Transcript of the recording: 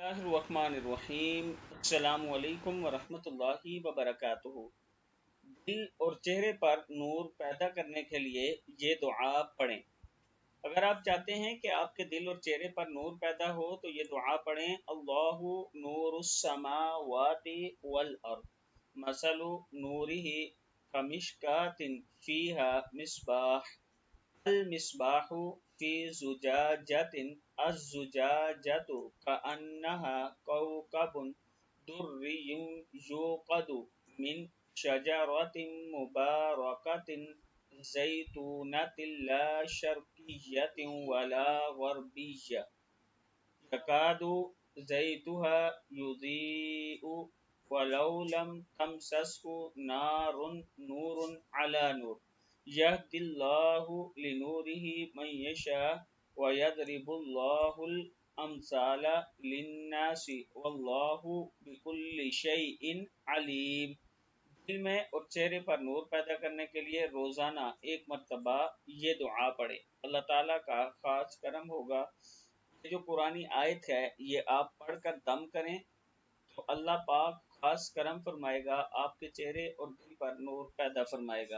बिस्मिल्लाहिर्रहमानिर्रहीम। अस्सलामु अलैकुम वरहमतुल्लाहि वबरकातुहू। दिल और चेहरे पर नूर पैदा करने के लिए ये दुआ पढ़ें। अगर आप चाहते हैं कि आपके दिल और चेहरे पर नूर पैदा हो तो ये दुआ पढ़ें। अल्लाहु नूरुस समावाति वल अर्द मसलु नूरिही कमिश्कातिन फीहा मिस्बाह अल मिस्बाहु फी ज़ुजाजतिन अज़्ज़ुजाजतु कअन्नहा कौकबुन दुर्रियुन युक़दु मिन शजरतिन मुबारकतिन ज़ैतूनतिन ला शर्क़िय्यतिन वला ग़र्बिय्या यकादु ज़ैतुहा युज़ीअु वलौ लम तमससहु नारुन नूरुन अला नूर यहदिल्लाहु लिनूरिही मन यशा व यदरिबुल्लाहुल अमसाला लिन्नासि वल्लाहु बिकुल्लि शैइन अलीम। दिल में और चेहरे पर नूर पैदा करने के लिए रोज़ाना एक मरतबा ये दुआ पढ़े। अल्लाह ताला का ख़ास करम होगा। ये जो कुरानी आयत है ये आप पढ़कर दम करें तो अल्लाह पाक खास करम फरमाएगा, आपके चेहरे और दिल पर नूर पैदा फरमाएगा।